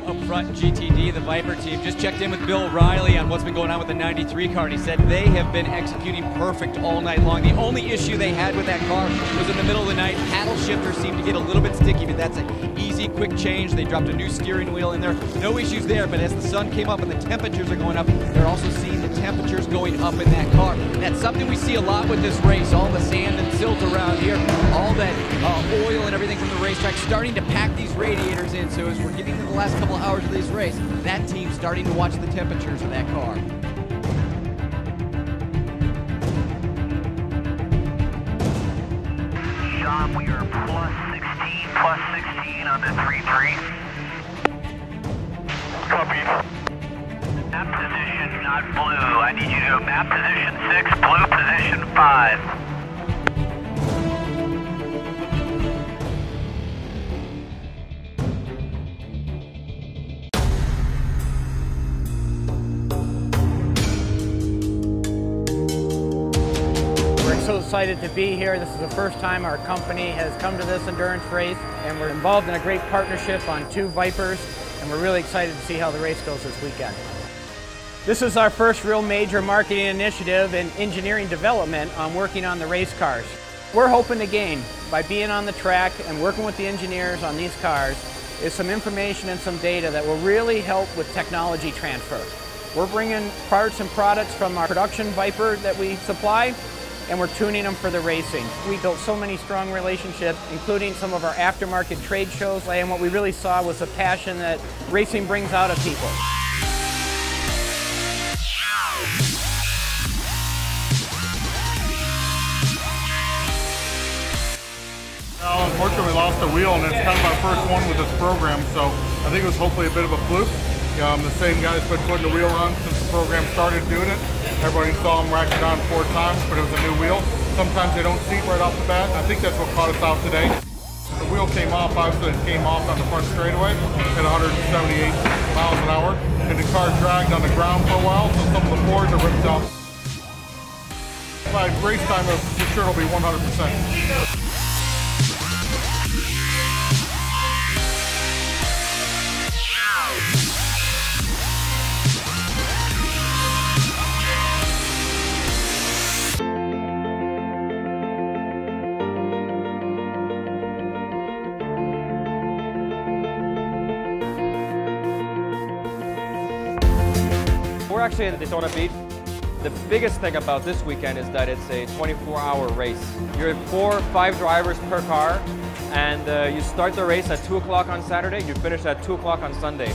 up front in GTD, the Viper team. Just checked in with Bill Riley on what's been going on with the 93 car, and he said they have been executing perfect all night long. The only issue they had with that car was in the middle of the night. Paddle shifter seemed to get a little bit sticky, but that's an easy, quick change. They dropped a new steering wheel in there. No issues there, but as the sun came up and the temperatures are going up, they're also seeing the temperatures going up in that car. And that's something we see a lot with this race. All the sand and silt around here, all that oil and everything from the racetrack starting to pack these radiators in. So as we're getting to the last couple of hours of this race, that team's starting to watch the temperatures of that car. Sean, we are plus 16 on the 3-3. Copy. Map position, not blue. I need you to go map position 6, blue position 5. So excited to be here. This is the first time our company has come to this endurance race, and we're involved in a great partnership on 2 Vipers, and we're really excited to see how the race goes this weekend. This is our first real major marketing initiative and engineering development on working on the race cars. We're hoping to gain, by being on the track and working with the engineers on these cars, is some information and some data that will really help with technology transfer. We're bringing parts and products from our production Viper that we supply, and we're tuning them for the racing. We built so many strong relationships, including some of our aftermarket trade shows, and what we really saw was the passion that racing brings out of people. Well, unfortunately we lost a wheel, and it's kind of our first one with this program, so I think it was hopefully a bit of a fluke. The same guy's been putting the wheel on since the program started doing it. Everybody saw him rack it on 4 times, but it was a new wheel. Sometimes they don't seat right off the bat. I think that's what caught us out today. The wheel came off, obviously it came off on the front straightaway at 178 miles an hour, and the car dragged on the ground for a while, so some of the boards are ripped off. By race time, for sure it'll be 100%. We're actually at the Daytona Beach. The biggest thing about this weekend is that it's a 24-hour race. You're 4 or 5 drivers per car, and you start the race at 2 o'clock on Saturday, you finish at 2 o'clock on Sunday.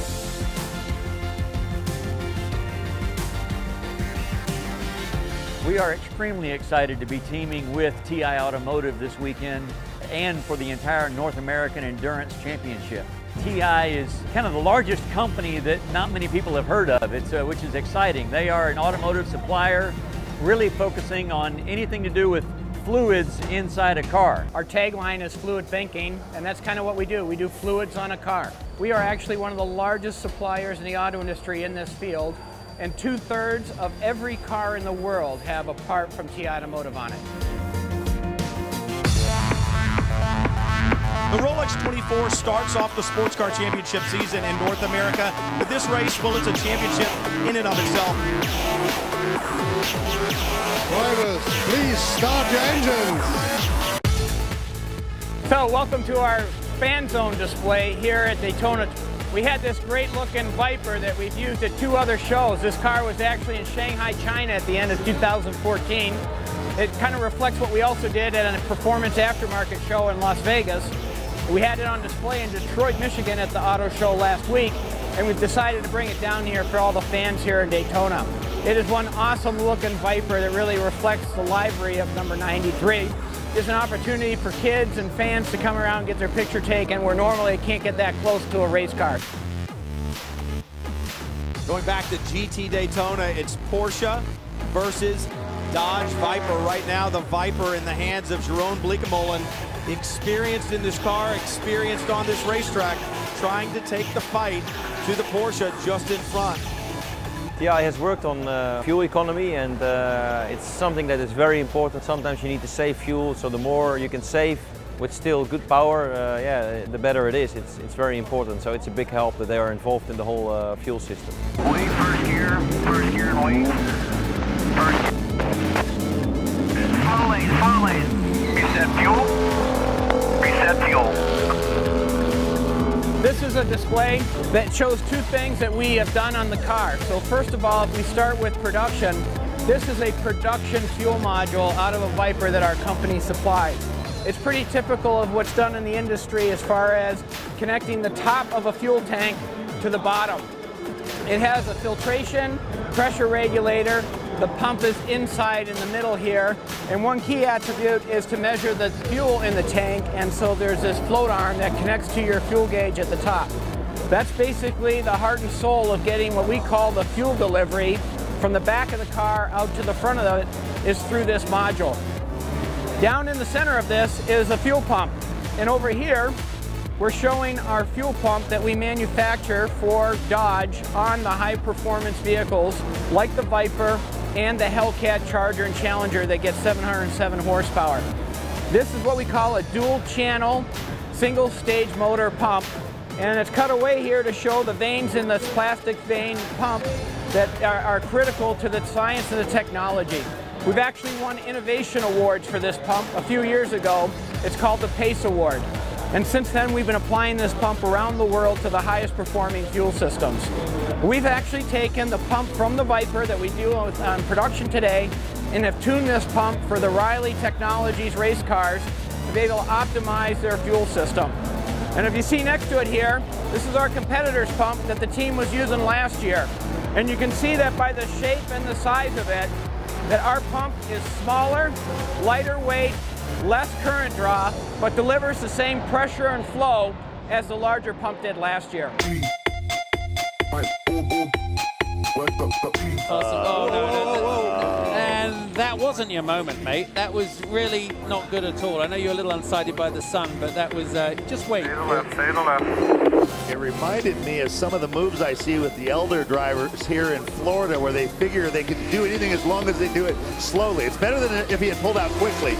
We are extremely excited to be teaming with TI Automotive this weekend and for the entire North American Endurance Championship. TI is kind of the largest company that not many people have heard of, which is exciting. They are an automotive supplier, really focusing on anything to do with fluids inside a car. Our tagline is fluid thinking, and that's kind of what we do. We do fluids on a car. We are actually one of the largest suppliers in the auto industry in this field, and 2/3 of every car in the world have a part from TI Automotive on it. The Rolex 24 starts off the Sports Car Championship season in North America, but this race, well, it's a championship in and of itself. Drivers, please start your engines. So, welcome to our fan zone display here at Daytona. We had this great looking Viper that we've used at 2 other shows. This car was actually in Shanghai, China at the end of 2014. It kind of reflects what we also did at a performance aftermarket show in Las Vegas. We had it on display in Detroit, Michigan at the auto show last week, and we've decided to bring it down here for all the fans here in Daytona. It is one awesome looking Viper that really reflects the livery of number 93. It's an opportunity for kids and fans to come around and get their picture taken where normally they can't get that close to a race car. Going back to GT Daytona, it's Porsche versus Dodge Viper. Right now, the Viper in the hands of Jeroen Bleekemolen, experienced in this car, experienced on this racetrack, trying to take the fight to the Porsche just in front. TI has worked on fuel economy, and it's something that is very important. Sometimes you need to save fuel, so the more you can save, with still good power, yeah, the better it is. It's very important. So it's a big help that they are involved in the whole fuel system. Wait, first gear and wait. First. Follow lane. Reset fuel. Reset fuel. This is a display that shows two things that we have done on the car. So first of all, if we start with production, this is a production fuel module out of a Viper that our company supplies. It's pretty typical of what's done in the industry as far as connecting the top of a fuel tank to the bottom. It has a filtration, pressure regulator. The pump is inside in the middle here. And one key attribute is to measure the fuel in the tank. And so there's this float arm that connects to your fuel gauge at the top. That's basically the heart and soul of getting what we call the fuel delivery from the back of the car out to the front of it is through this module. Down in the center of this is a fuel pump. And over here, we're showing our fuel pump that we manufacture for Dodge on the high performance vehicles like the Viper and the Hellcat Charger and Challenger that get 707 horsepower. This is what we call a dual channel single stage motor pump. And it's cut away here to show the veins in this plastic vein pump that are critical to the science and the technology. We've actually won innovation awards for this pump a few years ago. It's called the PACE Award. And since then, we've been applying this pump around the world to the highest performing fuel systems. We've actually taken the pump from the Viper that we do on production today and have tuned this pump for the Riley Technologies race cars to be able to optimize their fuel system. And if you see next to it here, this is our competitor's pump that the team was using last year. And you can see that by the shape and the size of it, that our pump is smaller, lighter weight, less current draw, but delivers the same pressure and flow as the larger pump did last year. And that wasn't your moment, mate. That was really not good at all. I know you're a little unsighted by the sun, but that was, just wait. Stay to the left. It reminded me of some of the moves I see with the elder drivers here in Florida where they figure they can do anything as long as they do it slowly. It's better than if he had pulled out quickly.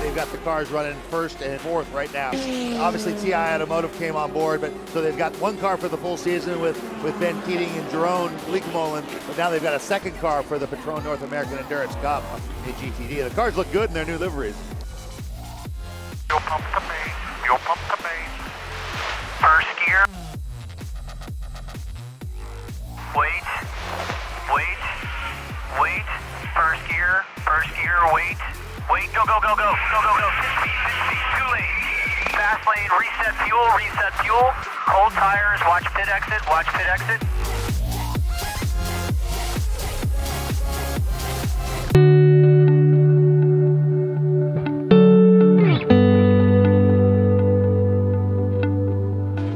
They've got the cars running first and fourth right now. Obviously, TI Automotive came on board, but so they've got one car for the full season with Ben Keating and Jerome Bleekemolen, but now they've got a second car for the Patron North American Endurance Cup, the GTD. The cars look good in their new liveries. Fuel pump to base. Fuel pump to base. First gear. Wait. Wait. Wait. First gear. First gear. Wait. Wait, go, go, go, go, go, go, go, 6 feet, 2 lanes. Fast lane, reset fuel, cold tires, watch pit exit.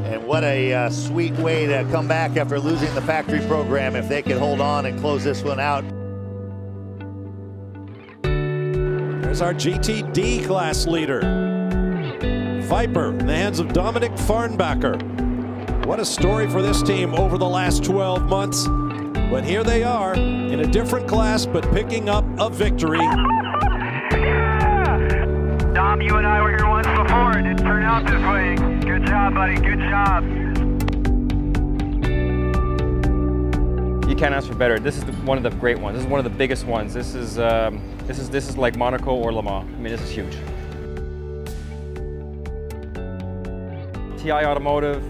And what a sweet way to come back after losing the factory program if they could hold on and close this one out. There's our GTD class leader. Viper in the hands of Dominic Farnbacher. What a story for this team over the last 12 months. But here they are in a different class, but picking up a victory. Yeah! Dom, you and I were here once before. It didn't turn out this way. Good job, buddy. Good job. You can't ask for better. This is one of the great ones. This is one of the biggest ones. This is like Monaco or Le Mans. I mean, this is huge. TI Automotive,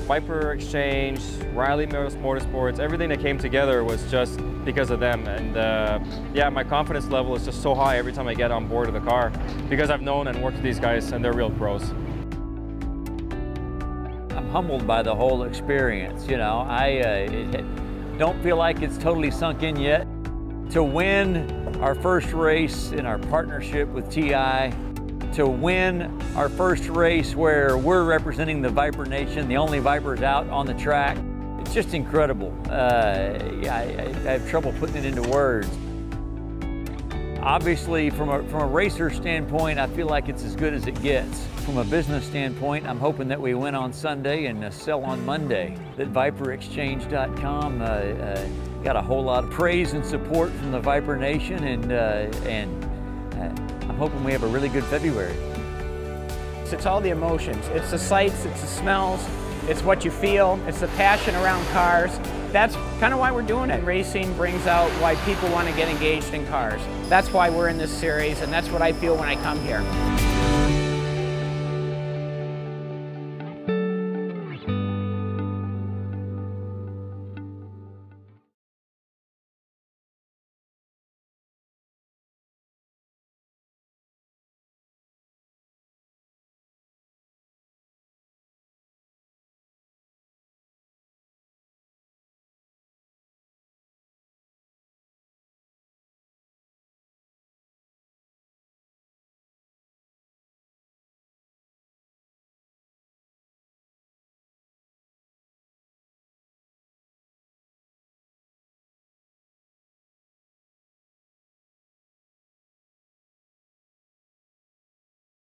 Viper Exchange, Riley Motorsports, everything that came together was just because of them. And yeah, my confidence level is just so high every time I get on board of the car because I've known and worked with these guys and they're real pros. I'm humbled by the whole experience. You know, I don't feel like it's totally sunk in yet. To win our first race in our partnership with TI, to win our first race where we're representing the Viper Nation, the only Vipers out on the track, it's just incredible. I have trouble putting it into words. Obviously, from a racer standpoint, I feel like it's as good as it gets. From a business standpoint, I'm hoping that we win on Sunday and sell on Monday. That ViperExchange.com got a whole lot of praise and support from the Viper Nation, and I'm hoping we have a really good February. It's all the emotions. It's the sights, it's the smells, it's what you feel, it's the passion around cars. That's kind of why we're doing it. Racing brings out why people want to get engaged in cars. That's why we're in this series, and that's what I feel when I come here.